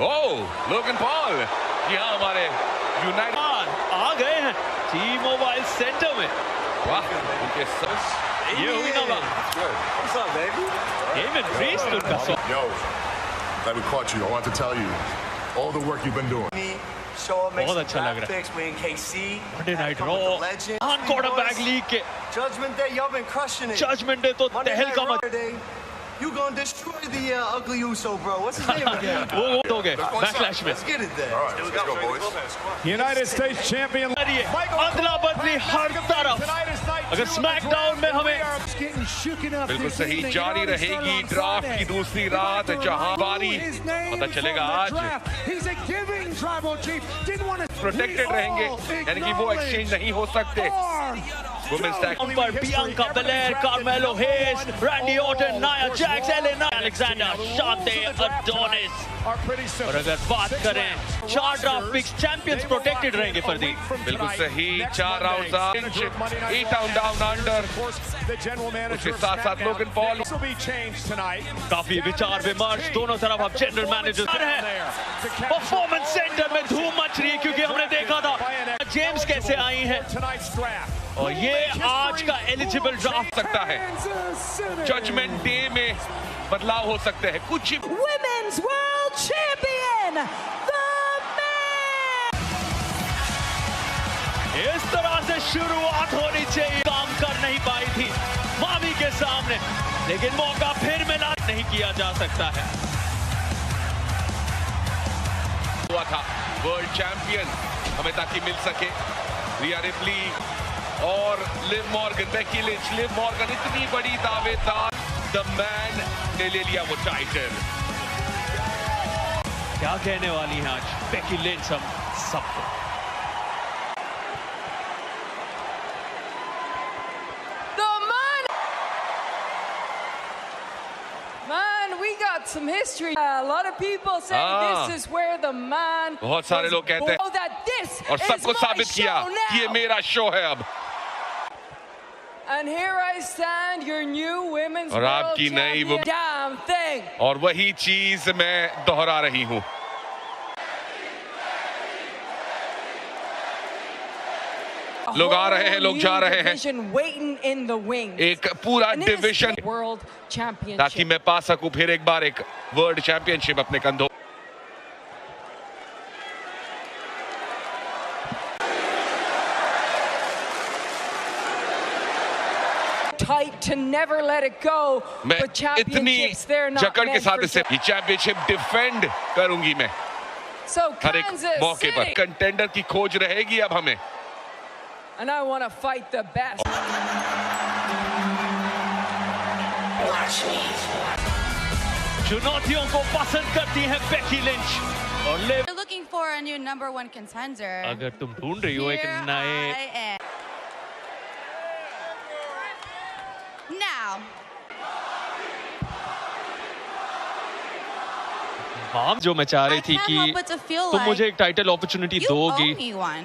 ओह Logan Paul, जी हाँ हमारे United आ गए हैं टी मोबाइल सेंटर में। वाह उनके ये हुई ना बात। What's up, baby? Game in Greece उनका Yo, glad we caught you. I want to tell you all the work you've been doing. Show up, make बहुत some अच्छा लग draft रहा है। picks, we in KC. Monday Night Come Raw, with the legend. on quarterback league के Judgment Day, y'all been crushing it. Judgment day तो Monday तहल Night का Raw मच। day, you gonna destroy the ugly Uso, bro. What's his name again? वो हो गए backlash में। Let's get it there. All right, let's go, boys. United States champion. अदला बदली हर तरफ। अगर स्मैकडाउन में हमें बिल्कुल सही जारी रहेगी ड्राफ्ट की दूसरी रात, जहां बारी पता चलेगा आज प्रोटेक्टेड रहेंगे, यानी कि वो एक्सचेंज नहीं हो सकते। वुमेन्स टैग पर Bianca Belair, Carmelo Hayes, Randy Orton, Nia Jax, Elena Alexander, Shante Adonis. और अगर बात करें 4 ड्राफ्ट पिक्स चैंपियंस प्रोटेक्टेड रहेंगे फरदीन। बिल्कुल सही, 4 राउंड्स 8 डाउन अंडर, उसके साथ साथ लोगन पॉल। काफी विचार विमर्श दोनों तरफ। अब जनरल मैनेजर है परफॉर्मेंस सेंटर में धूम मच रही है, क्योंकि हमने देखा था जेम्स कैसे आई हैं और ये आज का एलिजिबल ड्राफ्ट सकता है। जजमेंट डे में बदलाव हो सकते हैं कुछ। Women's World Champion, the man! इस तरह से शुरुआत होनी चाहिए। काम कर नहीं पाई थी मामी के सामने, लेकिन मौका फिर मिला, नहीं किया जा सकता है। हुआ था वर्ल्ड चैंपियन हमें ताकि मिल सके रिया रिप्ली और Liv Morgan, Becky Lynch. Liv Morgan इतनी बड़ी दावेदार, द मैन ने ले लिया वो टाइटल। क्या कहने वाली हैं आज बेकी लिंच हम सबको। Man, we got some history. A lot of people say this is where the man. बहुत सारे लोग कहते हैं that this और सबको is my साबित किया show now. कि ये मेरा शो है अब। And here I stand, your new women's और world आपकी नई champion. Damn thing. और वही चीज मैं दोहरा रही हूँ। लोग आ रहे हैं, लोग जा रहे हैं। एक पूरा डिवीजन ताकि मैं पा सकूं फिर एक बार एक वर्ल्ड चैंपियनशिप अपने कंधों। मैं इतनी जकड़ के साथ इसे चैंपियनशिप डिफेंड करूंगी मैं हर एक मौके पर। कंटेंडर की खोज रहेगी अब हमें। And I want to fight the best. चुनौतियों को पसंद करती हैं बेकी लिंच और live. You're looking for a new #1 contender. अगर तुम ढूंढ रही हो एक नए Now. माम जो मैं चाह रही थी कि तुम मुझे एक टाइटल अपॉर्चुनिटी दोगी,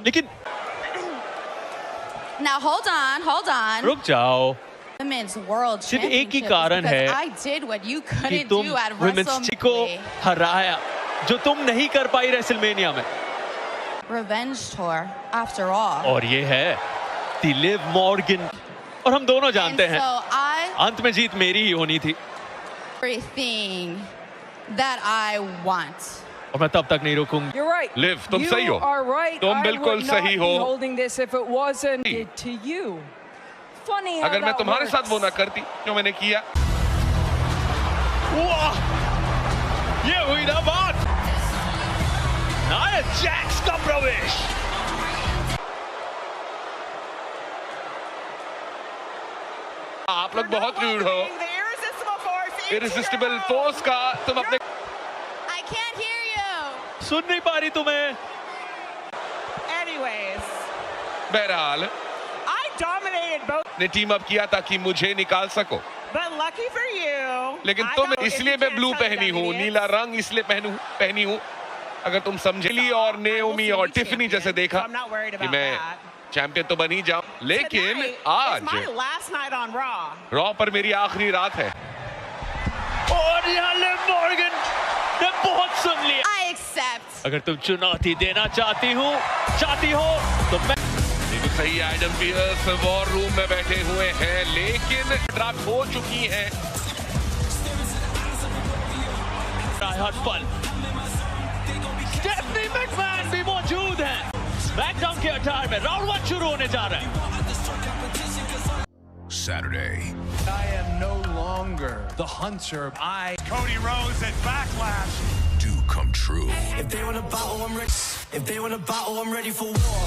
लेकिन Now hold on. रुक जाओ। Women's World सिर्फ एक ही Championship कारण because है I did what you कि couldn't तुम do at वुमेन्स को WrestleMania. हराया, जो तुम नहीं कर पाई रेसलमेनिया में। Revenge tour, after all. और ये है दी लिव मॉर्गन, और हम दोनों जानते And हैं so I अंत में जीत मेरी ही होनी थी, everything that I want. और मैं तब तक नहीं रुकूंगी। You're right. लिव तुम You सही हो, are right. तुम I बिल्कुल would not सही be हो। holding this if it wasn't to you. Funny how अगर मैं that तुम्हारे works. साथ वो ना करती जो मैंने किया। वाह, ये हुई ना बात। नाया जैक्स का प्रवेश। आप लोग बहुत रूड हो। इरिसिस्टिबल फोर्स का तुम अपने I can't hear you. सुन नहीं पा रही तुम्हें। Anyways, बहरहाल I dominated both, ने टीम अप किया ताकि मुझे निकाल सको, but lucky for you. लेकिन I तुम don't- इसलिए if you मैं ब्लू can't tell पहनी them हूँ, idiots. नीला रंग इसलिए पहनी हूँ। अगर तुम समझे ली और नेओमी और टिफनी जैसे देखा I'm not worried कि about मैं that. चैंपियन तो बन ही जाऊं, लेकिन Tonight आज is my last night on Raw. Raw पर मेरी आखिरी रात है। और यहाँ लिव मॉर्गन ने बहुत सुन लिया। I accept. अगर तुम चुनौती देना चाहती हो तो मैं बिल्कुल सही। एडम पियर्स वॉर रूम में बैठे हुए हैं, लेकिन ड्राफ्ट हो चुकी है। हर पल स्टेफनी मैकमैन भी मौजूद हैं। स्मैकडाउन के अटायर में राउंड 1 शुरू होने जा रहा है। Saturday. I am no longer the hunter. Cody Rhodes at Backlash. Do come true. If they want to battle, I'm ready. If they want to battle, I'm ready for war.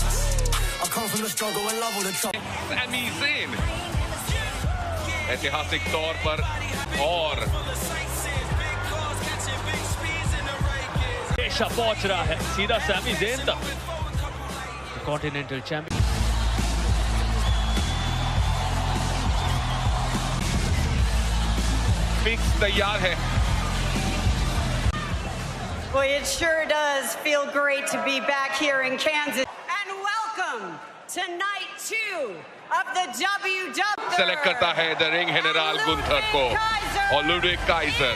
I come from the struggle and love all the trouble. Sami Zayn ऐतिहासिक तौर पर और पेशा पहुंच रहा है सीधा Sami Zayn तक। कॉन्टिनेंटल चैंपियन फिक्स तैयार है। Well, it sure does feel great to be back here in Kansas. And welcome to night 2 of the WWE. Select करता है द रिंग जनरल गुंथर को और लुडविग काइजर।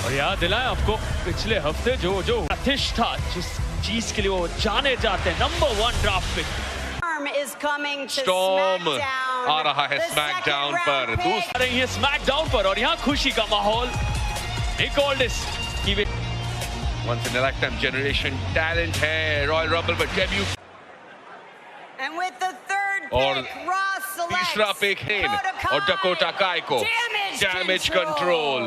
और याद दिलाएं आपको पिछले हफ्ते जो प्रतिष्ठा जिस चीज के लिए वो जाने जाते हैं, number 1 draft pick Is coming to storm SmackDown. आ रहा है The स्मैकडाउन second पर। round pick. आ रही है स्मैकडाउन पर और यहाँ खुशी का माहौल। एक ओल्डेस्ट की once in a lifetime generation talent है रॉयल रंबल पर debut. And with the third और pick, Ross selects तीसरा पिक हेन और डकोटा काय को Damage Control.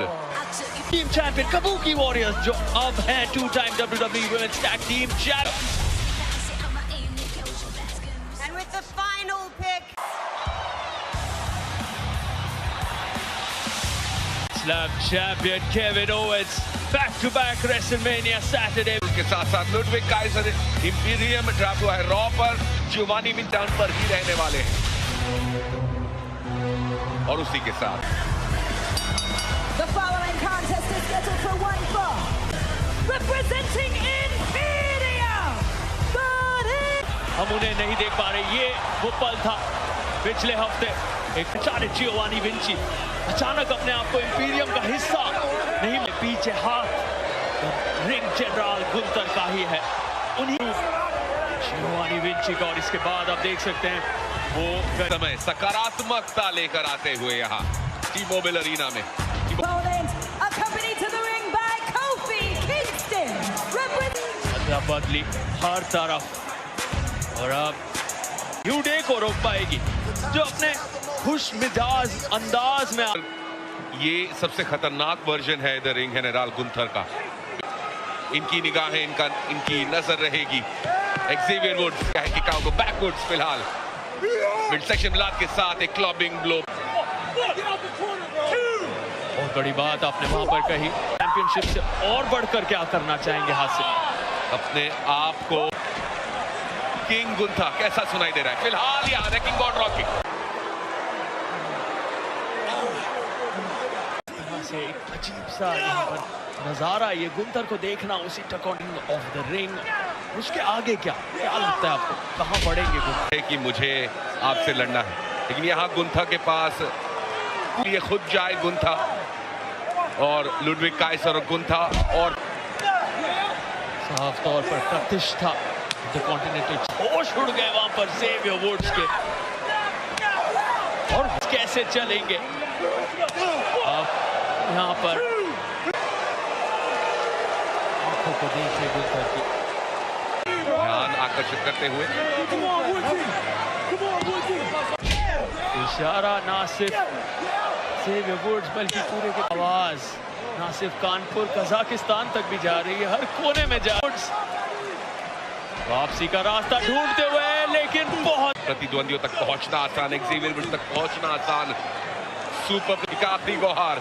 Team champion Kabuki Warriors जो अब हैं 2-time WWE Women's Tag Team champion. And with the final pick, Slam champion Kevin Owens back-to-back WrestleMania Saturday। के साथ साथ लुडविग काइजर इंपीरियम ड्राफ्ट हुआ है रॉ पर, जियोवानी विंटाउन पर ही रहने वाले हैं। और उसी के साथ The following contest is scheduled for 1 fall. Representing Imperium, हम उन्हें नहीं देख पा रहे। ये वो पल था पिछले हफ्ते एक अचानक जियोवानी विंची अचानक अपने आप को इंपीरियम का हिस्सा नहीं मिले। पीछे हाथ रिंग जनरल गुंथर का ही है, उन्हीं जियोवानी विंची का। और इसके बाद आप देख सकते हैं वो समय सकारात्मकता लेकर आते हुए यहाँ टी-मोबाइल अरीना में। opponent accompanied to the ring by Kofi Kingston. बदली हर तरफ और अब यूडे को रोक पाएगी जो अपने खुश मिजाज अंदाज में। ये सबसे खतरनाक वर्जन है द रिंग जनरल गुंथर का। इनकी निगाहें इनकी नजर रहेगी एक्सेवियर वुड्स का है कि को बैकवर्ड्स फिलहाल मिड सेक्शन ब्लास्ट के साथ एक क्लबिंग ब्लो। बहुत बड़ी बात आपने वहां पर कही। चैंपियनशिप से और बढ़कर क्या करना चाहेंगे हासिल? अपने आप को किंग गुंथा कैसा सुनाई दे रहा है फिलहाल यहाँ रैकिंग बॉर्ड रॉकिंग से एक अजीब सा यहाँ पर नजारा, ये गुंथर को देखना उसी टकॉनिंग ऑफ द रिंग। उसके आगे क्या लगता है आपको, कहाँ बढ़ेंगे गुंथा? कि मुझे आपसे लड़ना है, लेकिन यहाँ गुंथा के पास ये खुद जाए गुंथा और लुडविग काइजर और गुंथा और साफ तौर पर प्रतिष्ठा द कॉन्टिनेंटल होश उड़ गए वहां पर ज़ेवियर वुड्स के। और कैसे चलेंगे अब यहाँ पर आंखों को देखिए गुंथर की ध्यान आकर्षित करते हुए इशारा ना सिर्फ ज़ेवियर वुड्स बल्कि पूरे की आवाज ना सिर्फ कानपुर कजाकिस्तान तक भी जा रही है, हर कोने में जा। वापसी का रास्ता ढूंढते हुए लेकिन बहुत प्रतिद्वंदियों तक पहुंचना आसान, एक्सेवियर वुड्स तक पहुंचना आसान। सुपर का आखिरी गुहार।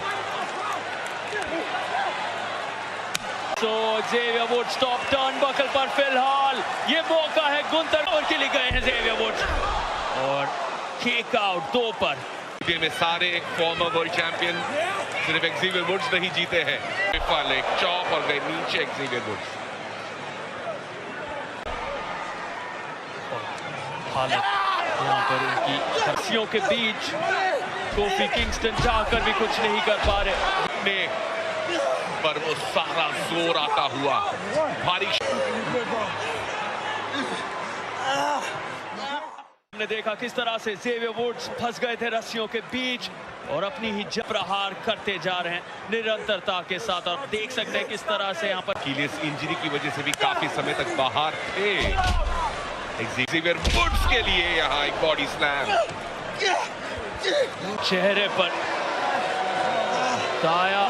तो Xavier Woods top turnbuckle पर फिलहाल ये मौका है गुंथर और के लिए गए हैं ज़ेवियर वुड्स और किक आउट 2 पर। में सारे फॉर्मर वर्ल्ड चैंपियन सिर्फ एक्सेवियर वुड्स नहीं जीते हैं। एक चॉप और गए नीचे एक्सेवियर वुड्स। हालत यहाँ पर उनकी शख्सियों के बीच कोफी किंगस्टन चाहकर भी कुछ नहीं कर पा रहे। पर वो सारा जोर आता हुआ भारी। हमने देखा किस तरह से ज़ेवियर वुड्स फंस गए थे रस्सियों के बीच और अपनी ही जबरहार करते जा रहे हैं निरंतरता के साथ। और देख सकते हैं किस तरह से यहाँ पर अकीलेस इंजरी की वजह से भी काफी समय तक बाहर थे। ज़ेवियर वुड्स के लिए यहाँ एक बॉडी स्लैम, चेहरे पर साया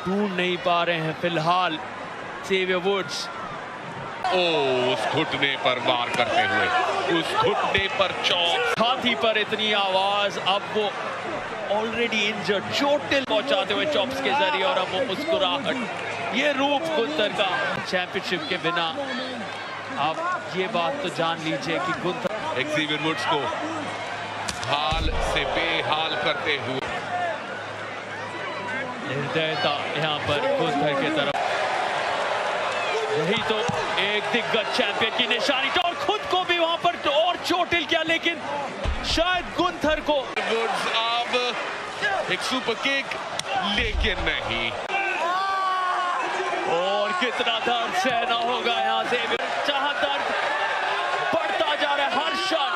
ढूंढ नहीं पा रहे हैं फिलहाल ज़ेवियर वुड्स। उस घुटने पर वार करते हुए, उस घुटने पर चौक, छाती पर इतनी आवाज। अब वो ऑलरेडी इंजर्ड, चोटिल पहुंचाते हुए चॉप्स के जरिए, और अब वो मुस्कुराहट, ये रूप गुंथर का। चैंपियनशिप के बिना आप ये बात तो जान लीजिए कि गुंथर ज़ेवियर वुड्स को हाल से बेहाल करते हुए निर्दयता यहाँ पर गुंथर की तरफ। यही तो एक दिग्गज चैंपियन की निशानी, और खुद को भी वहां पर और चोटिल किया, लेकिन शायद गुंथर को वुड्स अब एक सुपर किक, लेकिन नहीं। और कितना दर्द सहना होगा यहाँ से, जहां दर्द बढ़ता जा रहा है। हर शॉट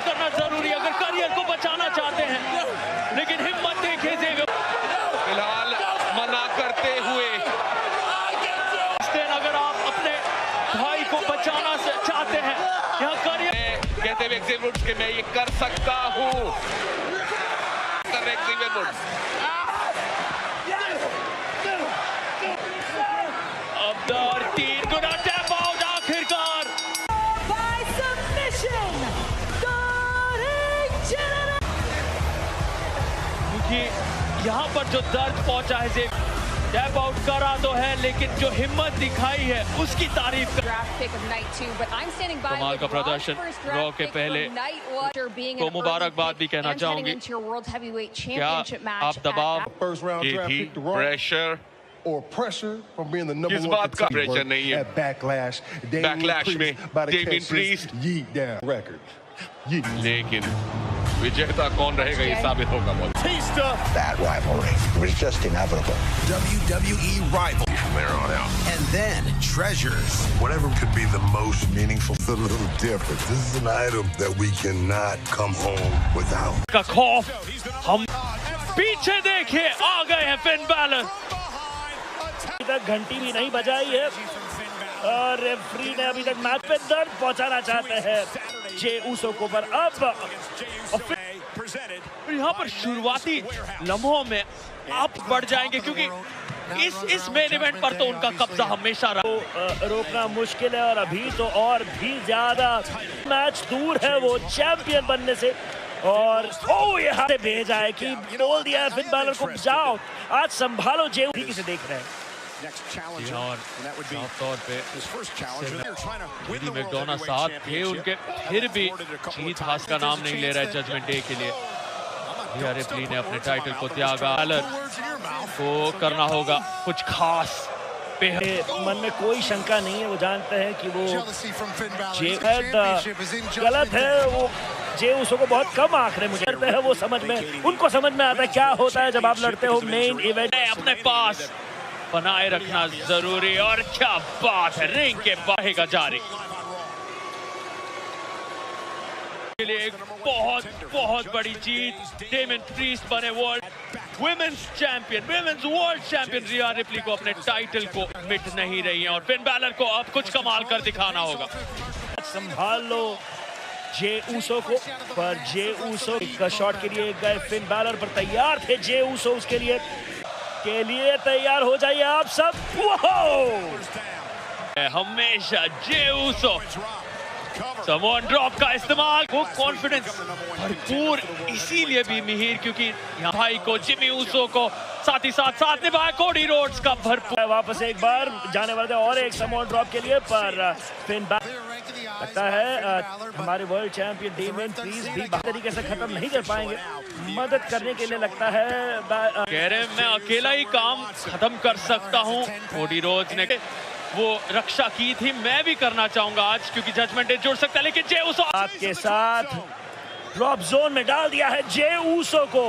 करना जरूरी अगर करियर को बचाना चाहते हैं, लेकिन हिम्मत देखिए ज़ेवियर फिलहाल मना करते हुए। अगर आप अपने भाई को बचाना चाहते हैं, यहाँ करियर कहते हुए ज़ेवियर वुड्स के मैं ये कर सकता हूँ, कर रहे ज़ेवियर वुड्स। अब दर 3 गुना टैप आउट आखिरकार। क्योंकि यहाँ पर जो दर्द पहुंचा है, ज़ेवियर टैप आउट करा तो है, लेकिन जो हिम्मत दिखाई है उसकी तारीफ कर। कमाल का प्रदर्शन रॉ के पहले को मुबारकबाद भी कहना चाहूंगी। क्या आप दबाव pressure or pressure from being the number किस one बात का contender प्रेशर नहीं है? at Backlash में Damien Priest Yeet Down record. लेकिन विजेता कौन रहेगा ये साबित होगा। That rivalry was just inevitable. WWE rival From there on out. and then treasures. Whatever could be the most meaningful, a little different. This is an item that we cannot come home without. का खौफ, हम पीछे देखिए आ गए हैं Finn Balor. अभी तक घंटी भी नहीं बजाई है और रेफरी ने अभी तक मैच पे दर्द पहुंचाना चाहते हैं जे ऊसो को, पर अब यहाँ पर शुरुआती लम्हों में आप बढ़ जाएंगे, क्योंकि इस मेन इवेंट पर तो उनका कब्जा हमेशा रहा। रोकना मुश्किल है और अभी तो और भी ज्यादा मैच दूर है वो चैंपियन बनने से। और यहाँ से भेजा है कि बोल दिया है फिन बैलर को, जाओ आज संभालो जे ऊसो से देख रहे हैं। और साफ तौर पे मैकडोना साथ थे उनके, फिर भी जीत हास का नाम नहीं ले रहा है जजमेंट डे के लिए। रिया रिप्ली ने अपने टाइटल को त्यागा, बैलर को करना होगा कुछ खास। मन में कोई शंका नहीं है, वो जानते हैं कि वो गलत है, वो जे ऊसो को बहुत कम आंक रहे मुझे लगता है। वो समझ में, उनको समझ में आता है क्या होता है जब आप लड़ते हो मेन इवेंट। अपने पास बनाए रखना जरूरी, और क्या बात है, रिंग के बाहर का जारी के लिए एक बहुत बड़ी जीत। डेमियन प्रीस्ट बने world women's champion, women's world champion. Rhea Ripley को अपने टाइटल को मिट नहीं रही है, और फिन बैलर को अब कुछ कमाल कर दिखाना होगा। संभाल लो जे ऊसो को, पर जे ऊसो का शॉट के लिए गए फिन बैलर, पर तैयार थे जे ऊसो उसके लिए तैयार हो जाइए आप सब। हमेशा जे ऊसो समोन ड्रॉप का इस्तेमाल, वो कॉन्फिडेंस भरपूर, इसीलिए भी मिहिर, क्योंकि यहाँ भाई को जिमी ऊसो को साथ ही साथ निभाया कोडी रोड्स का भरपूर। वापस एक बार जाने वाले थे और एक समोन ड्रॉप के लिए, पर फिन लगता है हमारे वर्ल्ड चैंपियन डेमियन प्रीस्ट भी बात तरीके से खत्म नहीं कर पाएंगे। मदद करने के लिए लगता है कह रहे मैं अकेला ही काम खत्म कर सकता हूँ। कोडी रोड्स ने वो रक्षा की थी, मैं भी करना चाहूंगा आज, क्योंकि जजमेंट डे जुड़ सकता है, लेकिन जे ऊसो आपके साथ ड्रॉप जोन में डाल दिया है जे ऊसो को।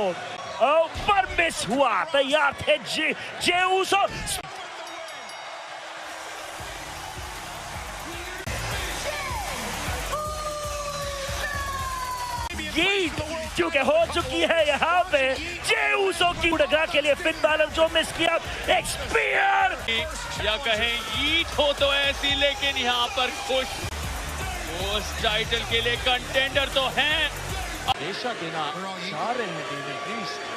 पर मिस हुआ। तैयार थे जे ऊसो। ये क्योंकि हो चुकी है यहाँ पे जे ऊसो की उड़गा के लिए फिन बैलर जो मिस किया। एक स्पीयर या कहें ईट हो तो ऐसी, लेकिन यहाँ पर खुश उस टाइटल के लिए कंटेंडर तो हैं। हमेशा देना चाह रहे हैं डेविड प्रीस्ट।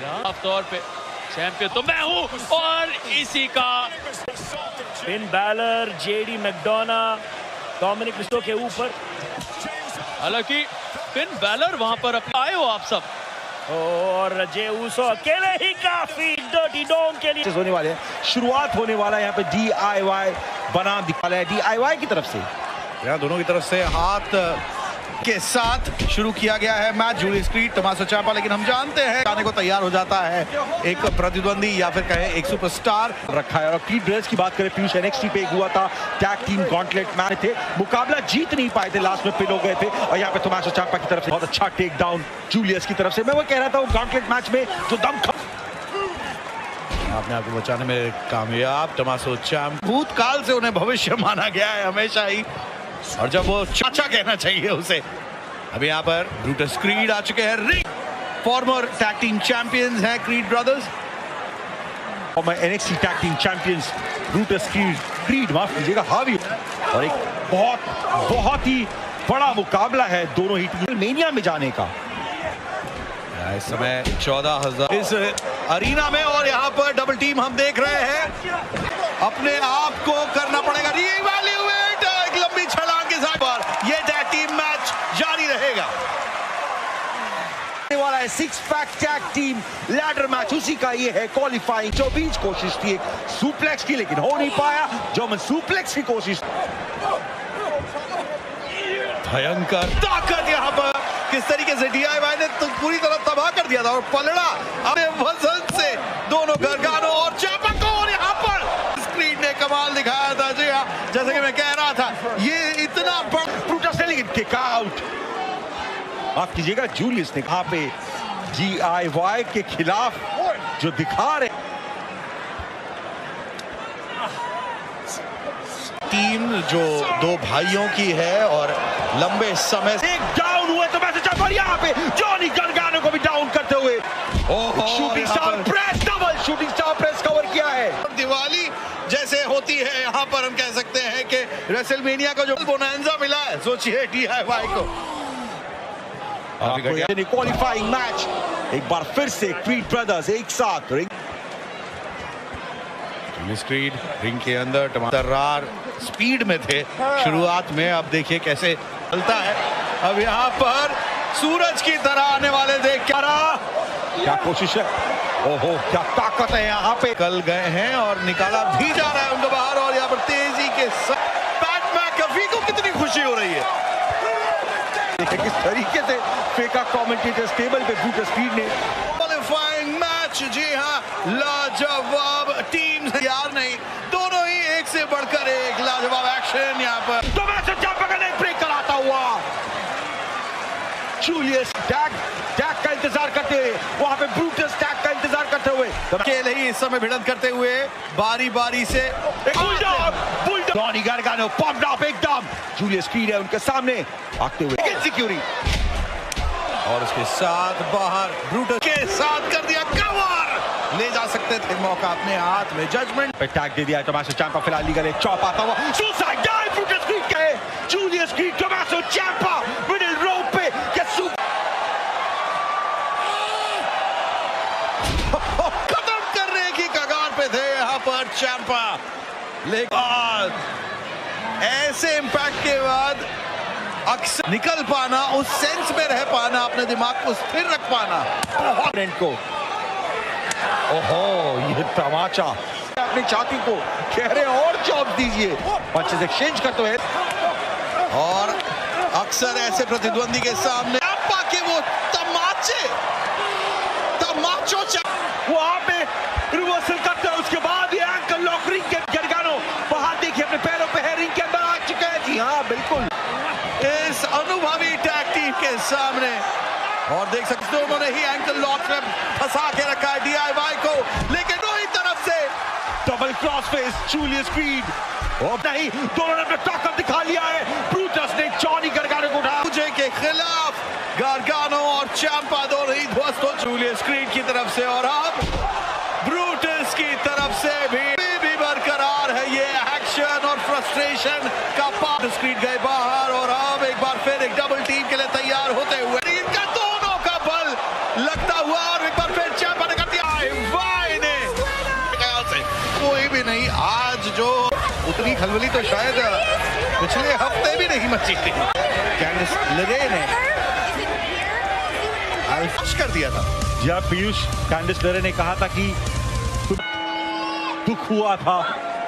साफ तौर पे चैंपियन तो मैं हूँ और इसी का Finn Balor, JD McDonagh, Dominik Mysterio के ऊपर। हालांकि फिन बैलर वहां पर अपने आए हो आप सब, और जे ऊसो अकेले ही काफी डर्टी डॉन के लिए होने वाले हैं। शुरुआत होने वाला है यहाँ पे DIY बनाम दिखा है DIY की तरफ से। यहाँ दोनों की तरफ से हाथ के साथ शुरू किया गया है match. Julius Creed, Tommaso ciampa, लेकिन हम जानते हैं आने को तैयार हो जाता है एक प्रतिद्वंदी या फिर कहे एक सुपरस्टार रखा है। और क्रीड ब्रदर्स की बात करें, पीयूष NXT पे एक हुआ था टैग टीम गॉन्टलेट मैच थे, मुकाबला जीत नहीं पाए थे, लास्ट में पिन हो गए थे। और यहाँ पे टोमासो ciampa की तरफ से बहुत अच्छा टेक डाउन जूलियस की तरफ से। मैं वो कह रहा था, वो गॉन्टलेट मैच में जो दम अपने आप को बचाने में कामयाब टोमासो ciampa। भूतकाल से उन्हें भविष्य माना गया है हमेशा ही, और जब वो चाचा कहना चाहिए उसे। अभी यहाँ पर ब्रूटस क्रीड आ चुके हैं ring. Former tag team champions हैं Creed brothers. Former NXT tag team champions Brutus Creed माफ कीजिएगा हावी। और एक बहुत ही बड़ा मुकाबला है दोनों ही टीम मेनिया में जाने का। इस समय 14,000 इस अरीना में, और यहाँ पर डबल टीम हम देख रहे हैं। अपने आप को करना पड़ेगा रीवैल्यूएट। एक लंबी छलांग के साथ पर ये टैग टीम मैच जारी रहेगा। वाला है 6 pack tag team ladder match, उसी का ये है क्वालिफाइंग। 24 कोशिश थी एक सुप्लेक्स की, लेकिन हो नहीं पाया। जर्मन सुप्लेक्स की कोशिश, भयंकर ताकत यहाँ पर किस तरीके से DIY ने तो पूरी तरह तबाह कर दिया था, और पलड़ा अपने वजन से दोनों गरगानो और ciampa को। और यहाँ पर स्क्रीन ने कमाल दिखाया था। जी हाँ, जैसे कि मैं कह रहा था, ये इतना ब्रूटस ने लेकिन किक आउट। माफ कीजिएगा, जूलियस ने कहा पे DIY के खिलाफ जो दिखा रहे टीम जो दो भाइयों की है, और लंबे समय से एक डाउन हुए तो मैसेज पर यहाँ पे जॉनी गरगानो को भी डाउन करते हुए shooting star press, double shooting star press cover किया है। दिवाली जैसे होती है यहाँ पर, हम कह सकते हैं कि रेसलमेनिया का जो बोनांजा मिला है, सोचिए DIY को। क्वालिफाइंग मैच एक बार फिर से क्रीड ब्रदर्स एक साथ रिंग। क्रीड रिंग के अंदर टमाटर स्पीड में थे शुरुआत में, अब देखिए कैसे चलता है। अब यहाँ पर सूरज की तरह आने वाले देख क्या कोशिश है, ओहो क्या ताकत है यहाँ पे। कल गए हैं और निकाला भी जा रहा है उनको बाहर, और यहाँ पर तेजी के साथ पैट मैकअफी को कितनी खुशी हो रही है। किस तरीके से फेंका कमेंटेटर्स टेबल पे ब्रूटस क्रीड ने। क्वालिफाइंग मैच, जी हाँ, लाजवाब टीम यार नहीं, दोनों ही एक से बढ़कर एक लाजवाब एक्शन यहाँ पर। टोमासो ciampa का नेक ब्रेक कराता हुआ जूलियस टैग का इंतजार करते हुए, वहां पे ब्रूटस टैग का इंतजार करते हुए अकेले ही इस समय भिड़ंत करते हुए बारी बारी से बुलडॉग जॉनी गरगानो पॉप्ड अप एकदम। जूलियस क्रीड है उनके सामने आते हुए सिक्योरिटी, और उसके साथ बाहर ब्रूटस के साथ कर दिया कवर। ले जा सकते थे मौका अपने हाथ में, जजमेंट पे टैग दे दिया टोमासो ciampa। फिलहाल लीगल एक चॉप आता हुआ सुसाइड डाइव ब्रूटस क्रीड के Julius Creed Tommaso ciampa middle rope पे खत्म करने की कगार पे थे यहाँ पर ciampa, लेकिन ऐसे इम्पैक्ट के बाद अक्सर निकल पाना, उस सेंस में रह पाना, अपने दिमाग को स्थिर रख पाना को। ओहो ये तमाचा अपनी छाती को कह रहे और चॉप दीजिए, पंचेस एक्सचेंज करते हुए। और अक्सर ऐसे प्रतिद्वंदी के सामने ciampa के वो तमाचो वहां पे रिवर्सल करते हैं, उसके बाद ये एंकल लॉक रिंग के गरगानो बाहर देखिए अपने पैरों पे है, रिंग के अंदर आ चुके हैं। जी हाँ बिल्कुल, इस अनुभवी टैग टीम के सामने और देख सकते हो उन्होंने ही एंकल लॉक में फंसा के रखा है DIY को, लेकिन दोनों तरफ से double cross face Julius creed, और नहीं दोनों ने अपना ताकत दिखा लिया है। ब्रूटस ने जॉनी गार्गानो को उठाया मुझे के खिलाफ, गार्गानो और चांपा दोनों ही ध्वस्त हो जूलियस क्रीड की तरफ से, और अब ब्रूटस की तरफ से भी बरकरार है ये एक्शन और फ्रस्ट्रेशन का पार्ट। क्रीड गए बाहर और अब एक बार फिर एक डबल टीम के लिए तैयार होते हुए इनका दोनों का बल लगता हुआ, और एक बार फिर चांपा ने कर दिया वाई ने, कोई भी नहीं आज जो उतनी खलबली तो शायद पिछले हफ्ते भी नहीं मची थी। कैंडिस लेरे ने खुश कर दिया था। जी पीयूष, कैंडिस लेरे ने कहा था कि दुख हुआ था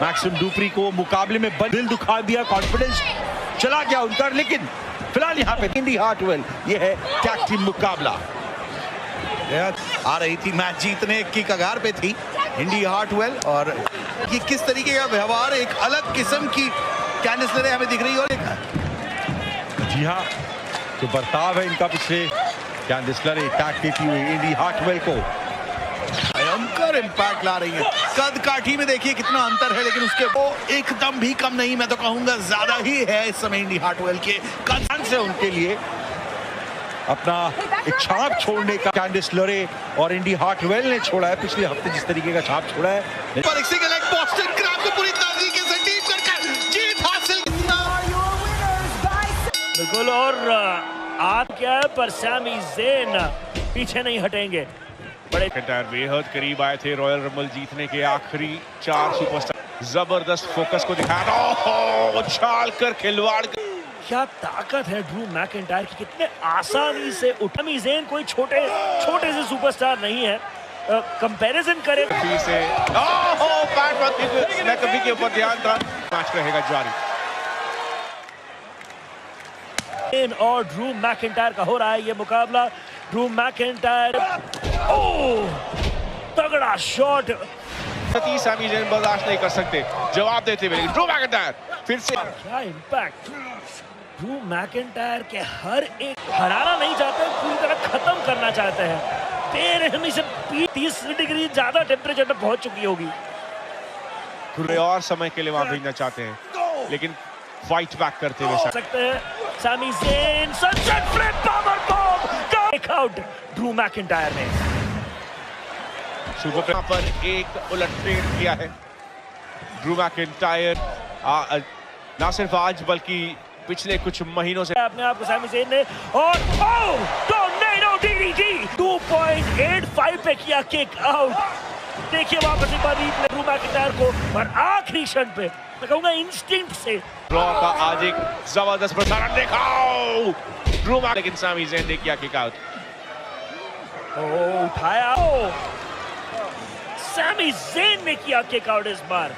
मैक्सिम डुप्री को मुकाबले में, दिल दुखा दिया, कॉन्फिडेंस चला गया उनका, लेकिन फिलहाल यहाँ पे इंडी हार्टवेल ये है टैग टीम मुकाबला। आ रही थी मैच जीतने की कगार पे थी इंडी हार्टवेल, और ये किस तरीके का व्यवहार, एक अलग किस्म की कैंडिस लेरे हमें दिख रही है। और जी हाँ, जो बर्ताव है इनका पिछले कैंडिस लेरे टैग देती हुई इंडी हार्टवेल को भयंकर इम्पैक्ट ला रही है। कद काठी में देखिए कितना अंतर है, लेकिन उसके वो एकदम भी कम नहीं, मैं तो कहूंगा ज्यादा ही है इस समय इंडी हार्टवेल के कद से उनके लिए अपना एक छाप छोड़ने का कैंडिस लेरे और इंडी हार्टवेल ने छोड़ा है। पिछले हफ्ते जिस तरीके का छाप छोड़ा है, पर एक सिंगल लेग बॉस्टन क्रैब को पूरी तरीके से डीप करके जीत हासिल। बिल्कुल, और आज क्या है, पर सैमी ज़ेन पीछे नहीं हटेंगे। बड़े बेहद करीब आए थे रॉयल रंबल जीतने के आखिरी 4 सुपरस्टार, जबरदस्त फोकस को दिखाया, उछाल कर खिलवाड़ कर। क्या ताकत है ड्रू मैकिंटायर की, कितने आसानी से सैमी ज़ेन कोई छोटे से सुपरस्टार नहीं है। कंपैरिजन करें से मैं कभी के ऊपर ध्यान था, मैच रहेगा जारी। और ड्रू मैकिंटायर का हो रहा है ये मुकाबला। ड्रू मैकिंटायर, तगड़ा शॉट, सैमी ज़ेन बर्दाश्त नहीं कर सकते, जवाब देते हुए ड्रू मैकिंटायर फिर से। क्या इम्पैक्ट, ड्रू मैकिंटायर के हर एक हराना नहीं चाहते, पूरी तरह खत्म करना चाहते हैं। बेरहमी से 30 डिग्री ज्यादा टेम्परेचर पे पहुंच चुकी होगी, और समय के लिए वहां भेजना चाहते हैं, लेकिन फाइट बैक करते हुए सकते हैं। Sami Zayn sunset flip power bomb, take out Drew McIntyre ने। सुपर पर एक उलटफेर किया है ड्रू मैकिंटायर, ना सिर्फ आज बल्कि पिछले कुछ महीनों से अपने आप को सैमी ज़ेन ने, और टोर्नेडो DDT 2.85 पे किया किक आउट। देखिए वापस एक बार रिप्ले ड्रू मैकिंटायर को, और आखिरी क्षण पे मैं कहूंगा इंस्टिंक्ट से ड्रॉ का आज एक जबरदस्त प्रसारण दिखाओ ड्रू, लेकिन सैमी ज़ेन ने किया किक आउट। उठाया, सैमी ज़ेन ने किया किक आउट इस बार।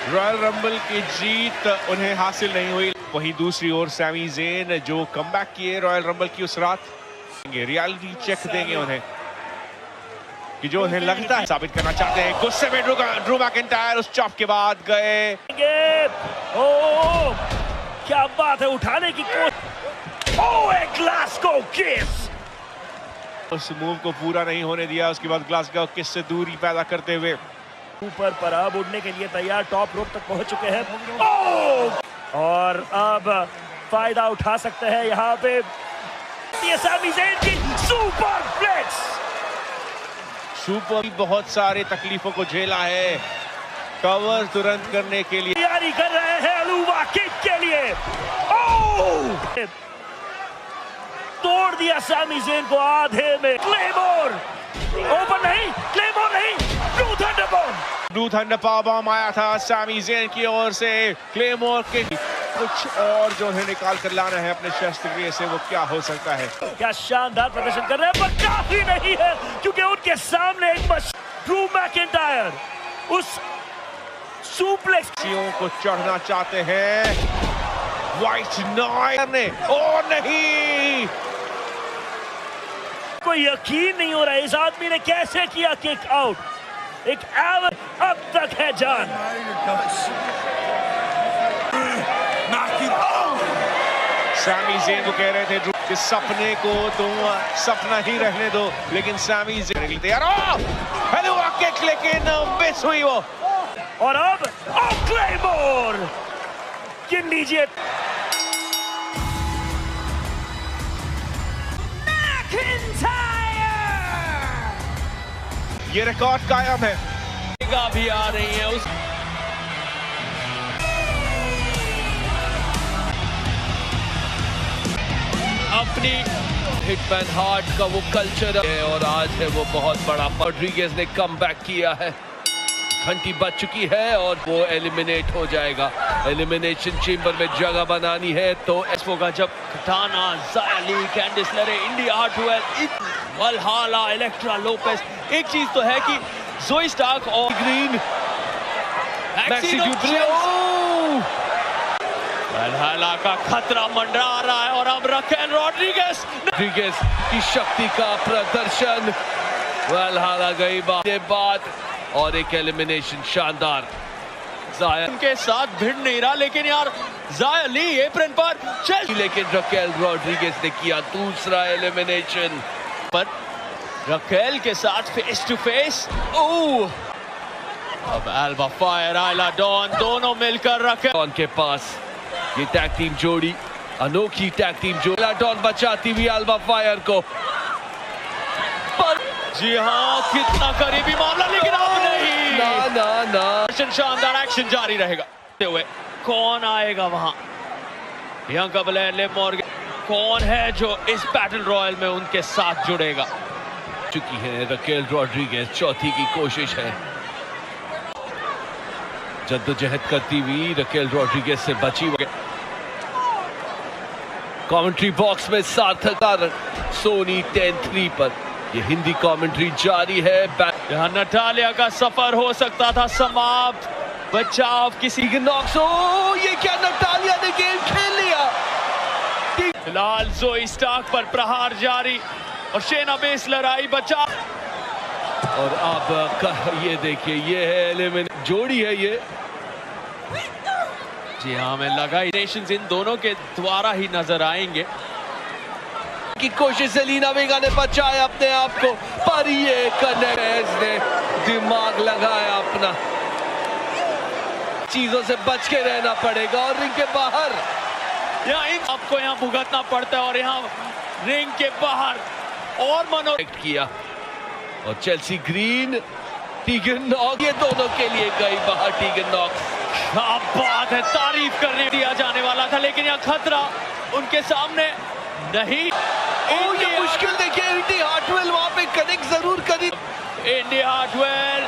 रॉयल रंबल की जीत उन्हें हासिल नहीं हुई, वहीं दूसरी ओर सैमी ज़ेन जो कमबैक किए रॉयल रंबल की उस रात, रियलिटी चेक देंगे उन्हें कि जो उन्हें लगता है साबित करना चाहते हैं। गुस्से में ड्रू मैकिंटायर उस चॉप के बाद गए, क्या बात है, उठाने की कोशिश, एक ग्लासगो किस, उस मूव को पूरा नहीं होने दिया, उसके बाद ग्लासगो किस से दूरी पैदा करते हुए ऊपर पर अब उड़ने के लिए तैयार, टॉप रोप तक पहुंच चुके हैं, और अब फायदा उठा सकते हैं यहाँ पे सैमी ज़ेन की सुपर फ्लेक्स। सुपर बहुत सारे तकलीफों को झेला है, कवर तुरंत करने के लिए तैयारी कर रहे हैं अलुवा किक के लिए। तोड़ दिया सैमी ज़ेन को आधे में, क्लेमोर ओपन नहीं, क्लेमोर नहीं, ब्लू थंडर बॉम्ब आया था सैमी ज़ेन की ओर से, क्लेमोर के कुछ और जो है निकाल कर लाना है अपने शस्त्र से, वो क्या हो सकता है। क्या शानदार प्रदर्शन कर रहे हैं, पर काफी नहीं है क्योंकि उनके सामने एक ड्रू मैकिंटायर उस सुप्लेक्स को चढ़ना चाहते हैं, व्हाइट नाइट ने, और नहीं, कोई यकीन नहीं हो रहा है इस आदमी ने कैसे किया किक आउट। एक एवर अब तक है जान। सैमी ज़ेन को कह रहे थे कि सपने को तुम सपना ही रहने दो, लेकिन सैमी तैयार हो हेलो किक, लेकिन मिस हुई वो। और अब क्लेमोर गिन लीजिए। ये रिकॉर्ड कायम है। भी आ रही है उस अपनी हिटमैन हार्ट का वो कल्चर है और आज है वो बहुत बड़ा। रॉड्रिगेज ने कमबैक किया है, घंटी बज चुकी है और वो एलिमिनेट हो जाएगा। एलिमिनेशन चेंबर में जगह बनानी है तो ऐसा होगा जब कटाना, ज़ाया Li, Candice LeRae, Indi Hartwell, Valhalla, Electra Lopez. एक चीज तो है कि ज़ोई स्टार्क और ग्रीन वल्हाला का खतरा मंडरा रहा है और अब रकेल रॉड्रिगेज की शक्ति का प्रदर्शन। वल्हाला गई बाद और एक एलिमिनेशन शानदार। ज़ाया उनके साथ भिड़ नहीं रहा, लेकिन यार ज़ाया ली एप्रन पर चल, लेकिन रकेल रॉड्रिगेज ने किया दूसरा एलिमिनेशन पर रकेल के साथ फेस टू फेस। अब एल्बा फायर, आयला डॉन दोनों मिलकर रकेल डॉन के पास। ये टैग टीम जोड़ी, अनोखी टैग टीम जोड़ी। आयला डॉन बचाती हुई एल्बा फायर को, पर जी हाँ कितना करीबी मामला, लेकिन अब नहीं। ना शानदार एक्शन जारी रहेगा। हुए कौन आएगा वहां? यहां कबल है लिव मॉर्गन, कौन है जो इस बैटल रॉयल में उनके साथ जुड़ेगा? चुकी है रकेल रॉड्रिगेज, चौथी की कोशिश है। जद्दोजहद करती हुई रकेल रॉड्रिगेज से बची हुई। कमेंट्री बॉक्स में सार्थक सोनी 10-3 पर ये हिंदी कमेंट्री जारी है। यहाँ नटालिया का सफर हो सकता था समाप्त, बचाव किसी के नॉक्स हो। ये क्या नटालिया ने गेम खेल लिया। फिलहाल ज़ोई स्टार्क पर प्रहार जारी और शेना बेसलर आई बचा। और अब ये देखिए, ये है एलिमिनेट जोड़ी है ये। जी हाँ, हमें लगा नेशंस इन दोनों के द्वारा ही नजर आएंगे की कोशिश से लीना वेगा ने बचाया अपने आप को, पर ये कनेक्ट ने दिमाग लगाया अपना। चीजों से बच के रहना पड़ेगा और रिंग के बाहर आपको यहाँ भुगतना पड़ता है और यहाँ रिंग के बाहर और मनोरंजन किया। और चेल्सी ग्रीन, टीगन नॉक्स, ये दोनों के लिए गई बाहर टीगन नॉक्स। क्या बात है, तारीफ करने दिया जाने वाला था, लेकिन यहाँ खतरा उनके सामने नहीं। ये मुश्किल देखिए, इंडिया हार्टवेल वहां पे कनेक्ट जरूर करी। इंडिया हार्टवेल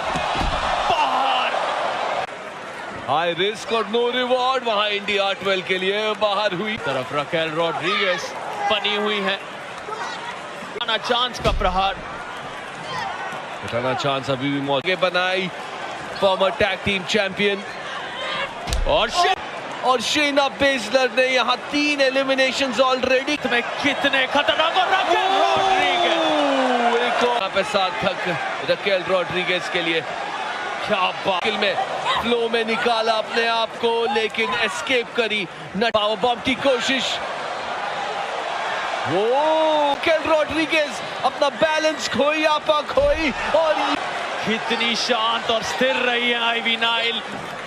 बाहर, हाई रिस्क और नो रिवॉर्ड वहां इंडिया हार्टवेल के लिए बाहर हुई। तरफ रकेल रॉड्रिगेज बनी हुई है। चांस का प्रहार, उठाना चांस अभी भी मौके बनाई फॉर्मर टैग टीम चैंपियन और शेना बेसलर ने यहाँ 3 एलिमिनेशंस ऑलरेडी में। कितने खतरनाक और रकेल रॉड्रिगेज एक और पे सार्थक रकेल रॉड्रिगेज के लिए। क्या बात में फ्लो में निकाला अपने आप को, लेकिन एस्केप करी। पावर बॉम्ब की कोशिश, वो रकेल रॉड्रिगेज अपना बैलेंस खोई, आपा खोई और कितनी शांत और स्थिर रही है आईवी नाइल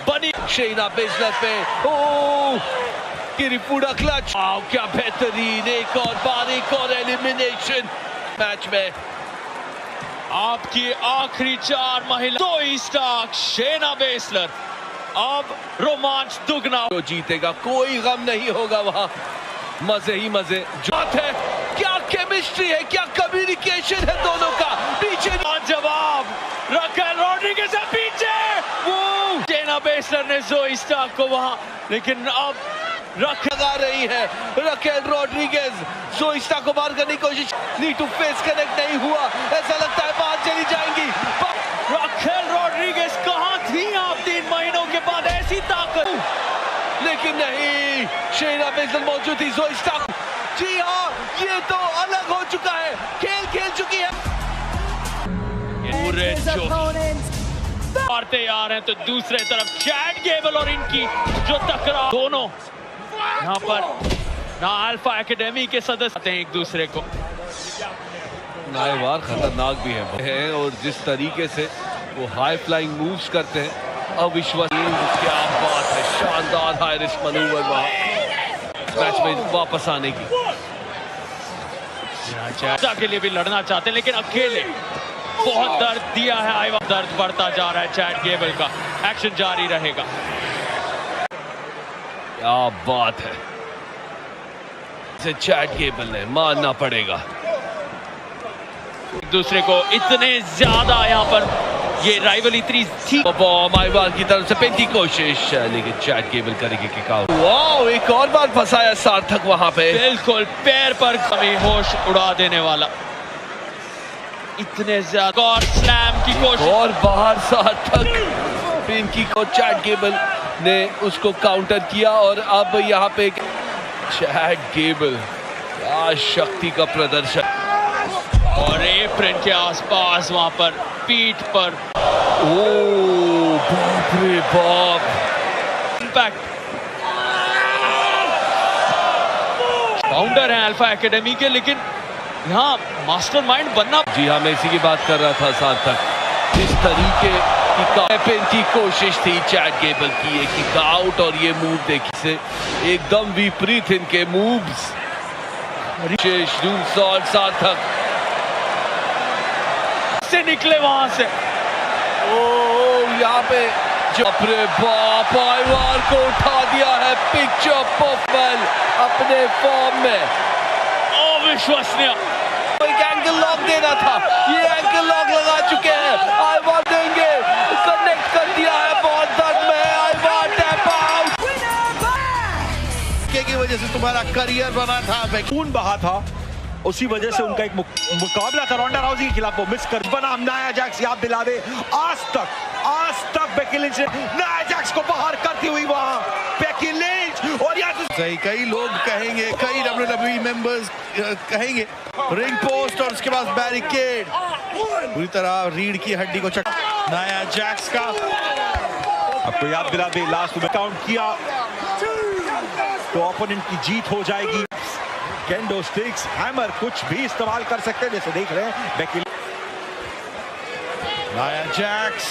बनी शेना बेसलर पे। किरीपुड़ा क्लच, क्या बेहतरीन एक और बार, एक और एलिमिनेशन मैच में। आपकी आखिरी 4 महिला ज़ोई स्टार्क, शेना बेसलर, अब रोमांच दुगना। जो जीतेगा कोई गम नहीं होगा वहां, मजे ही मजे। बात है, क्या केमिस्ट्री है, क्या कम्युनिकेशन है दोनों का। पीछे जवाब, रकेल रॉड्रिगेज है पीछे, वो शेना बेसलर ने ज़ोई स्टार्क को वहां, लेकिन अब लगा रही है रकेल रॉड्रिगेज। ज़ोई स्टार्क को बाहर करने की कोशिश, नीड टू फेस कनेक्ट नहीं हुआ, ऐसा लगता है बाहर चली जाएंगी। रकेल रॉड्रिगेज कहां थी आप 3 महीनों के बाद, ऐसी ताकत, लेकिन नहीं, शेना बेसलर मौजूद थी। ज़ोई स्टार्क, जी हाँ, ये तो अलग हो चुका है, खेल चुकी है। पूरे मारते आ रहे हैं तो दूसरे तरफ चैट गेबल और इनकी जो टकराव, दोनों यहाँ पर ना अल्फा एकेडमी के सदस्य आते हैं एक दूसरे को। नायवार खतरनाक भी है और जिस तरीके से वो हाई फ्लाइंग मूव्स करते हैं अविश्वसनीय। क्या बात है, शानदार हाई रिस्क मनूवर वहां मैच में वापस आने की। के लिए भी लड़ना चाहते हैं लेकिन अकेले बहुत दर्द दिया है आइवा। दर्द बढ़ता जा रहा है चैट गेबल का। एक्शन जारी रहेगा। क्या बात है, इसे चैट गेबल ने मानना पड़ेगा। एक दूसरे को इतने ज्यादा यहाँ पर ये राइवल इतनी थी। बॉम आइवार की तरफ से पहली कोशिश, लेकिन चैट गेबल करेगी किक आउट। वाओ, एक और बार फंसाया सार्थक वहां पे। बिल्कुल पैर पर कभी होश उड़ा देने वाला। इतने ज्यादा और स्लैम की कोशिश और बाहर सार्थक पिंकी को चैट गेबल ने उसको काउंटर किया और अब यहाँ पे चैट गेबल क्या शक्ति का प्रदर्शन। और एप्रन के आसपास वहां पर पीठ पर बाप रे बाप इम्पैक्ट। फाउंडर है अल्फा एकेडमी के लेकिन यहाँ मास्टरमाइंड बनना। जी हाँ, मैं इसी की बात कर रहा था सार्थक। जिस तरीके की कोशिश थी चैट गेबल की, ये किक आउट और ये मूव देखिए से एकदम विपरीत इनके मूव्स। सार्थक से निकले वहां से। यहाँ पे अपने बाप आइवार को उठा दिया है पिक्चर परफेक्ट अपने फॉर्म में। अविश्वसनीय। एक एंकल लॉक देना था, ये एंकल लॉक लगा चुके हैं। आइवार देंगे, कनेक्ट कर दिया है, बहुत दर्द में है आइवार। टैप आउट की वजह से तुम्हारा करियर बना था, खून बहा था, उसी वजह से उनका एक मुकाबला था रोंडा राउजी के खिलाफ, वो मिस कर बनाम नाया जैक्स। याद दिला दे, आज तक बेकी लिंच ने नाया जैक्स को बाहर करती हुई वहां बेकी लिंच। और सही, कई लोग कहेंगे, कई WWE मेंबर्स कहेंगे रिंग पोस्ट और उसके बाद बैरिकेड पूरी तरह रीढ़ की हड्डी को चट। नाया जैक्स का आपको याद दिला दे, लास्ट में काउंट किया तो ओपोनेंट की जीत हो जाएगी। केंडो स्टिक्स, हैमर, कुछ भी इस्तेमाल कर सकते हैं, जैसे देख रहे हैं बेकी। नाया जैक्स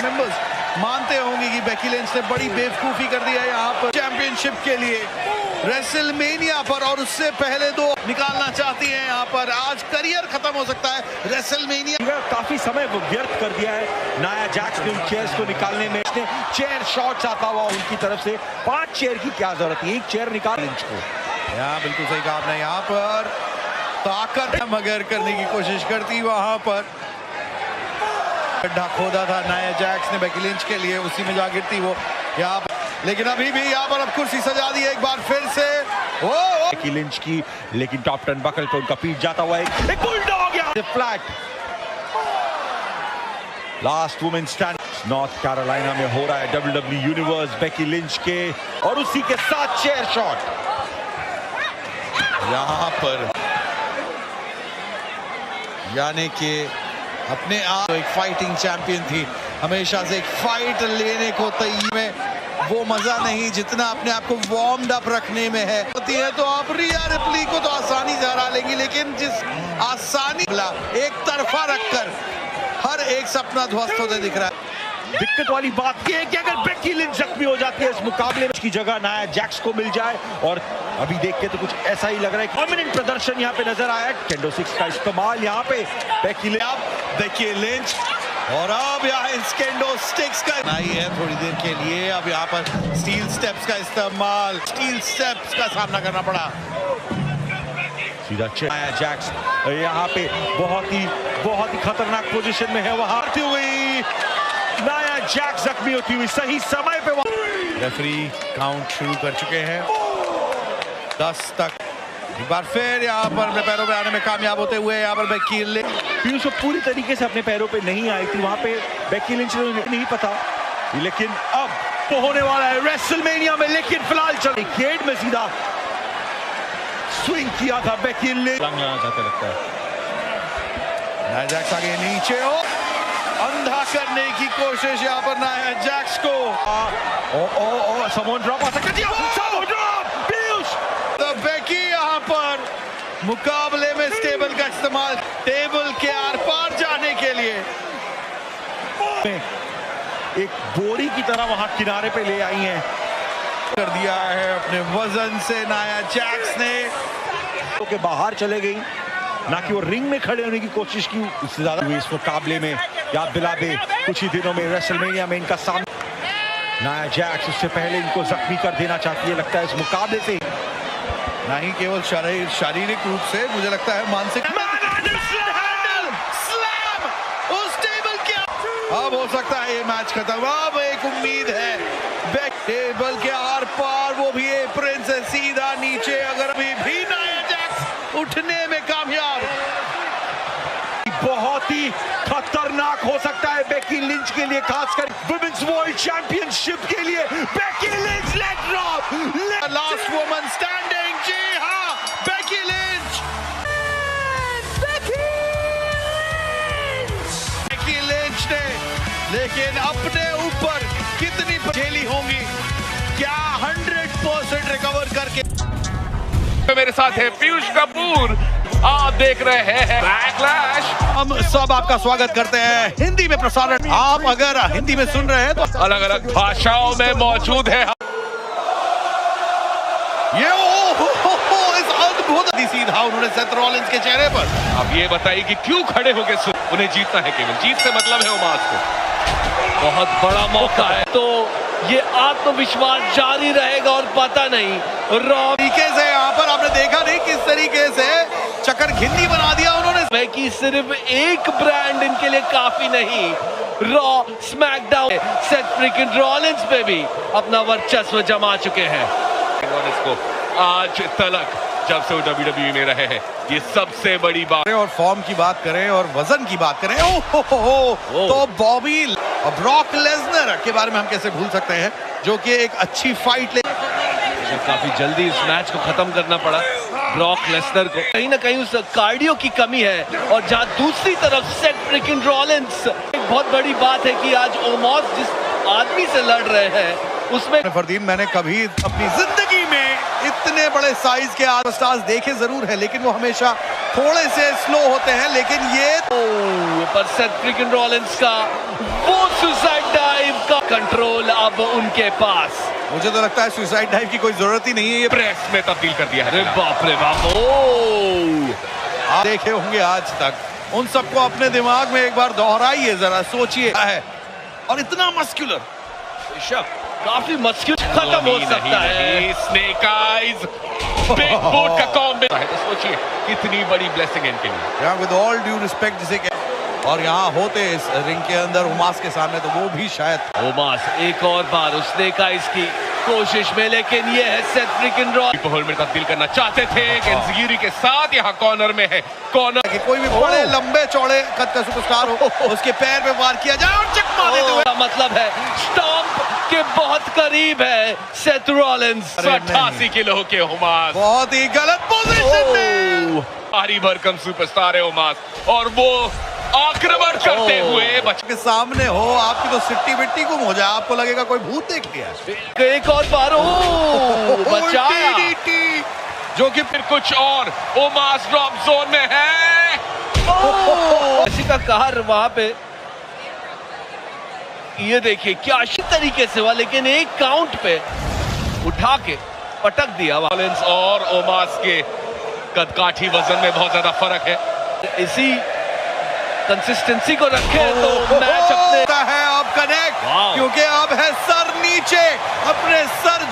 मेंबर्स मानते होंगे कि बेकी लिंच ने बड़ी बेवकूफी कर दी है यहाँ पर चैंपियनशिप के लिए रेसलमेनिया पर, और उससे पहले दो निकालना चाहती हैं यहाँ पर। आज करियर खत्म हो सकता है रेसलमेनिया। काफी समय वो व्यर्थ कर दिया है नाया जैक्स ने उन चेयर्स को निकालने में। इसने चेयर शॉट्स आता हुआ उनकी तरफ से। 5 चेयर की क्या जरूरत है, एक चेयर निकाल लिंच को। यहाँ बिल्कुल सही कहा आपने, यहाँ पर ताकत मगर करने की कोशिश करती, वहां पर गड्ढा खोदा था नाया जैक्स ने बेकी लिंच के लिए, उसी में जा गिरती वो यहाँ पर। लेकिन अभी भी यहाँ पर अब कुर्सी सजा दी है एक बार फिर से बेकी लिंच की, लेकिन टॉप 10 बकल पे उनका पीठ जाता हुआ एक बुलडॉग यहाँ flat. Last women stand north Carolina में हो रहा है WWE यूनिवर्स बेकी लिंच के, और उसी के साथ चेयर शॉट यहाँ पर, यानी कि अपने आप एक फाइटिंग चैंपियन थी, हमेशा से एक फाइट लेने को तैयार में वो मजा नहीं जितना अपने आप को वार्म्ड अप रखने में है। होती है तो आप रिया रिप्ली को तो आसानी से हरा लेंगी, लेकिन जिस आसानी एक तरफा रखकर हर एक सपना ध्वस्त होते दिख रहा है। दिक्कत वाली बात यह है कि अगर बेकी लिंच जख्मी हो जाती है इस मुकाबले में, उसकी जगह नाया जैक्स को मिल जाए, और अभी देख के तो कुछ ऐसा ही लग रहा है। डोमिनेंट प्रदर्शन यहाँ पे नजर आया, केंडो स्टिक्स का इस्तेमाल यहाँ पे बेकी लिंच, और अब यहाँ केंडो स्टिक्स का नहीं है थोड़ी देर के लिए। अब यहाँ पर स्टील स्टेप्स का इस्तेमाल, स्टील स्टेप्स का सामना करना पड़ा। सीधा नाया जैक्स यहाँ पे बहुत ही खतरनाक पोजीशन में है, वहां आती हुई नाया जैक्स जख्मी होती हुई सही समय पे। रेफरी काउंट शुरू कर चुके हैं 10 तक। एक बार फिर यहाँ पर अपने पैरों पे आने में कामयाब होते हुए यहाँ पर बेकी लिंच पूरी तरीके से अपने पैरों पे नहीं आई थी, वहां पे बेकी लिंच नहीं पता, लेकिन अब तो होने वाला है रेसलमेनिया में। लेकिन फिलहाल चल गेट में सीधा स्विंग किया था बेकी लिंच, लगाना चाहते लगता है। नाया जैक्स आगे नीचे हो, अंधा करने की कोशिश यहाँ पर नाया जैक्स को। समोन ड्रॉप आ सकता है, समोन ड्रॉप, पीयूष इस टेबल का इस्तेमाल टेबल के आर पार जाने के लिए। एक बोरी की तरह वहां किनारे पे ले आई हैं। कर दिया है अपने वजन से नाया जैक्स ने, तो के बाहर चले गई, ना कि वो रिंग में खड़े होने की कोशिश की। इससे ज्यादा इस मुकाबले में याद दिलावे कुछ ही दिनों में रेसलमेनिया में इनका सामना। नाया जैक्स उससे पहले इनको जख्मी कर देना चाहती है, लगता है इस मुकाबले से ना ही केवल शारीरिक रूप से, मुझे लगता है मानसिक। उस टेबल के अब हो सकता है ये मैच खत्म। अब एक उम्मीद है, बैक टेबल के आर पार, वो भी एप्रन से सीधा नीचे। अगर अभी भी नाया जैक्स उठने में कामयाब, बहुत ही खतरनाक हो सकता है बेकी लिंच के लिए, खासकर वुमेन्स वर्ल्ड चैंपियनशिप के लिए। Becky Lynch leg drop, last woman standing. जी हाँ, बेकी लिंच। बेकी लिंच ने लेकिन अपने ऊपर कितनी झेली होंगी, क्या 100% रिकवर करके। मेरे साथ है पीयूष कपूर, आप देख रहे हैं बैकलैश। हम सब आपका स्वागत करते हैं हिंदी में प्रसारण। आप अगर हिंदी में सुन रहे हैं तो अलग अलग भाषाओं में मौजूद है। ये इस अद्भुत सीधा उन्होंने सेथ रॉलिंस के चेहरे पर। अब ये बताइए कि क्यों खड़े होके उन्हें जीतना है, केवल जीत से मतलब है ओमास को। बहुत बड़ा मौका है, तो ये आत्मविश्वास जारी रहेगा और पता नहीं रॉ तरीके से यहाँ पर आपने देखा नहीं किस तरीके से चक्कर घिन्नी बना दिया उन्होंने। कि सिर्फ एक ब्रांड इनके लिए काफी नहीं, raw SmackDown Seth freaking Rollins पे भी अपना वर्चस्व जमा चुके हैं। रॉलिंस को आज तलक जब से वो WWE में रहे हैं, ये सबसे बड़ी बात। और फॉर्म की बात करें और वजन की बात करें, तो बॉबी और ब्रॉक लेसनर के बारे में हम कैसे भूल सकते हैं, जो कि एक अच्छी फाइट ले। काफी जल्दी इस मैच को खत्म करना पड़ा ब्रॉक लेसनर को, कहीं ना कहीं उस कार्डियो की कमी है। और जहां दूसरी तरफ सेथ फ्रीकिंग रॉलिंस, एक बहुत बड़ी बात है कि आज ओमॉस जिस आदमी से लड़ रहे हैं उसमें। फरदीन, मैंने कभी अपनी जिंदगी में इतने बड़े साइज के स्टार्स देखे जरूर है, लेकिन वो हमेशा थोड़े से स्लो होते हैं। लेकिन ये पर सेथ फ्रीकिंग रॉलिंस का वो सुसाइड डाइव का कंट्रोल अब उनके पास। मुझे तो लगता है सुसाइड डाइव की कोई जरूरत ही नहीं है, ये प्रेस में तब्दील कर दिया है। अरे बाप रे बाप। आप देखे होंगे आज तक, उन सबको अपने दिमाग में एक बार दोहराइए, जरा सोचिए है। और इतना मस्कुलर, काफी मस्कुलर खत्म हो सकता है। स्नेक आइज बिग बूट का कॉम्बो है, तो सोचिए कितनी बड़ी ब्लेसिंग है इनके लिए। यहाँ विद ऑल ड्यू रिस्पेक्ट जिसे और यहाँ होते इस रिंग के अंदर ओमास के सामने, तो वो भी शायद। ओमास एक और बार उस स्नेक आइज की कोशिश में, लेकिन ये है सेथ फ्रीकिंग रॉलिंस होल्ड में तब्दील करना चाहते थे। एंजिगिरी के साथ यहाँ कॉर्नर में है, कॉर्नर कि कोई भी बड़े लंबे चौड़े कद का सुपरस्टार हो, उसके पैर पे वार किया जाए और चकमा देते हुए। मतलब है स्टॉम्प के बहुत करीब है सेथ रॉलिंस। 88 किलो के ओमास, बहुत ही गलत पोजीशन में। भारी भरकम सुपरस्टार है ओमास, और वो आक्रमण करते हुए के सामने हो, आपकी तो सिट्टी बिट्टी गुम हो जाए, आपको लगेगा कोई भूत देख लिया। एक और बार बचाया, जो कि फिर कुछ और। ओमास ड्रॉप जोन में है, किसी का कहर वहां पे। ये देखिए क्या अच्छी तरीके से हुआ, लेकिन एक काउंट पे उठा के पटक दिया। रॉलिंस और ओमास के कदकाठी वजन में बहुत ज्यादा फर्क है। इसी कंसिस्टेंसी को रखे तो मैच अपने है अब कनेक्ट, क्योंकि अब है सर नीचे, अपने सर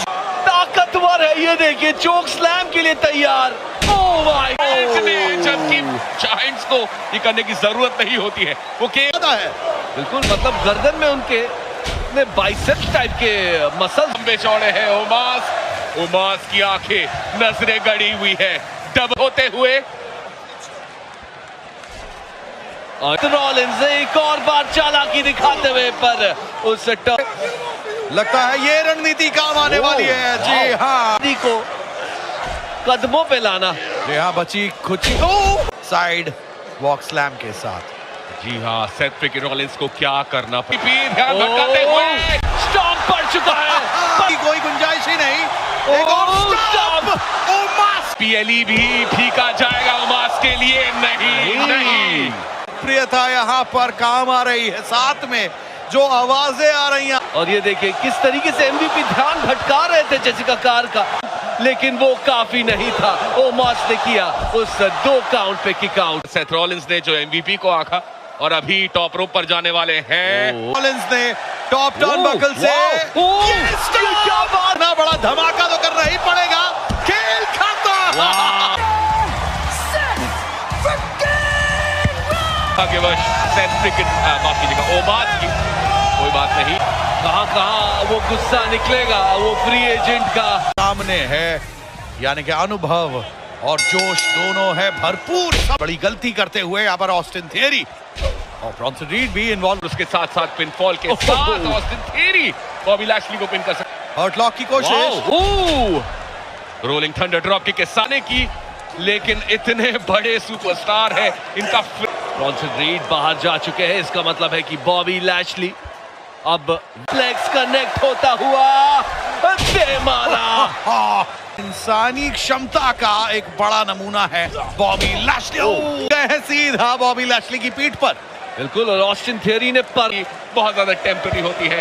ताकतवर है। ये देखिए चोक स्लैम के लिए तैयार। ओह माय गॉड, जबकि जायंट्स को ये करने की जरूरत नहीं होती है, वो क्या है बिल्कुल, मतलब गर्दन में उनके बाइसेप्स टाइप के मसल्स लंबे चौड़े हैं। ओमास की आंखें नजरें गड़ी हुई है डब होते हुए। रॉलिंस एक और बार चालाकी दिखाते हुए, पर उस लगता है ये रणनीति काम आने वाली है। जी हाँ, को कदमों पे लाना। जी हाँ, बची खुची साइड वॉक स्लैम के साथ। जी हाँ, सेथ फ्रीकिंग रॉलिंस को क्या करना, ध्यान भटकाते हुए स्टॉम्प पड़ चुका है, कोई गुंजाइश ही नहीं। एक और स्टॉप। ओमास पीएलई भी फीका जाएगा ओमास के लिए। नहीं। प्रियता यहाँ पर काम आ रही है, साथ में जो आवाजें आ रही हैं। और ये देखिए किस तरीके से एमवीपी ध्यान भटका रहे थे जेसिका कार का, लेकिन वो काफी नहीं था। ओमास ने किया उस 2 काउंट पे किक आउट। सेथ रॉलिंस ने जो एमवीपी को आंका और अभी टॉप रोप पर जाने वाले हैं। रॉलिंस ने टॉप टर्नबकल से क्या बात, ना बड़ा धमाका तो करना ही पड़ेगा। खेल खत्म। भाग्यवश सेथ फ्रिकिन माफ कीजिएगा ओमास की कोई बात नहीं। कहां वो गुस्सा निकलेगा वो फ्री एजेंट का। सामने है यानी कि अनुभव और जोश दोनों है भरपूर। बड़ी गलती करते हुए यहाँ पर ऑस्टिन थियरी और ब्रॉन्सन रीड भी इन्वॉल्व। उसके साथ साथ पिनफॉल के साथ ऑस्टिन थियरी बॉबी लैशली को पिन कर सकता। हर्ट लॉक की कोशिश, रोलिंग थंडर ड्रॉप किक के सामने की, लेकिन इतने बड़े सुपरस्टार है इनका। ब्रॉन्सन रीड बाहर जा चुके हैं, इसका मतलब है कि बॉबी लैशली अब फ्लेक्स कनेक्ट होता हुआ मारा। इंसानी क्षमता का एक बड़ा नमूना है बॉबी लैशली। सीधा बॉबी लैशली की पीठ पर। बिल्कुल, और ऑस्टिन थियरी ने पर बहुत ज्यादा टेम्पररी होती है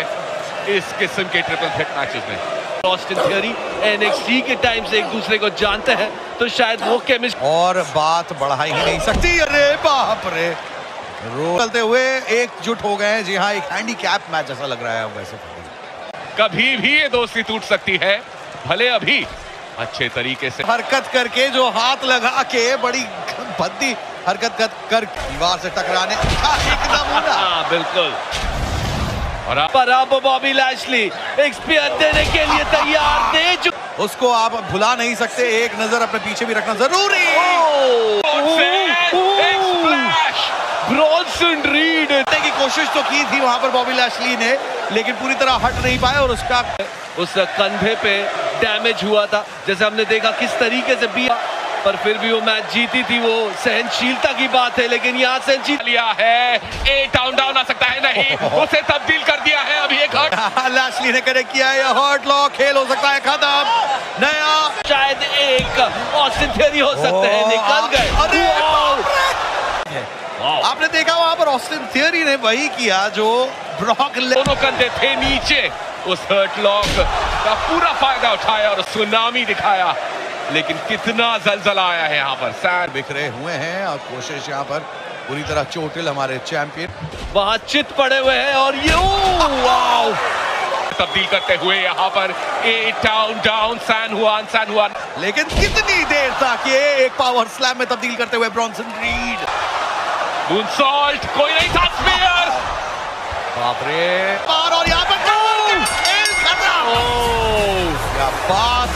इस किस्म के ट्रिपल थ्रेट मैचेस में। ऑस्टिन थियरी एनएक्सटी के टाइम से एक दूसरे को जानते हैं, तो शायद वो केमिस्ट्री और बात बढ़ा ही नहीं सकती। अरे बाप रे, चलते हुए एकजुट हो गए हैं। जी हाँ, एक हैंडीकैप मैच जैसा लग रहा है वैसे। कभी भी ये दोस्ती टूट सकती है, भले अभी अच्छे तरीके से हरकत करके जो हाथ लगा के बड़ी भद्दी हरकत कर दीवार से टकराने का एक नमूना। बिल्कुल। और अब बॉबी लैशली एक स्पीयर देने के लिए तैयार थे, उसको आप भुला नहीं सकते। एक नजर अपने पीछे भी रखना जरूरी। ब्रॉन्सन रीड की कोशिश तो की थी वहां पर बॉबी लैशली ने, लेकिन पूरी तरह हट नहीं पाए और उसका उस कंधे पे डैमेज हुआ था, जैसे हमने देखा किस तरीके से भी, पर फिर भी वो मैच जीती थी। वो सहनशीलता की बात है, लेकिन यहाँ सहनशील लिया है। 8 डाउन आ सकता है, नहीं उसे तब्दील कर दिया है। अभी एक हर्ट लैशली ने करेक्ट किया है। हर्ट लॉक खेल हो सकता है खत्म। नया शायद एक ऑस्टिन थियरी हो सकते हैं, निकल गए। आपने देखा वहां पर ऑस्टिन थियरी ने वही किया जो ब्रॉक दोनों कंधे थे नीचे। उस हर्ट लॉक का पूरा फायदा उठाया और सुनामी दिखाया, लेकिन कितना जलजला आया है यहाँ पर। सैर बिखरे हुए हैं और कोशिश यहाँ पर पूरी तरह चोटिल हमारे चैंपियन वहां चित पड़े हुए हैं और ये वाव तब्दील करते हुए यहाँ पर 8 डाउन सैन हुआन। लेकिन कितनी देर तक ये एक पावर स्लैम में तब्दील करते हुए ब्रॉन्सन रीड। मूनसॉल्ट कोई नहीं था, स्पीयर बाप रे, और यहाँ पर क्या बात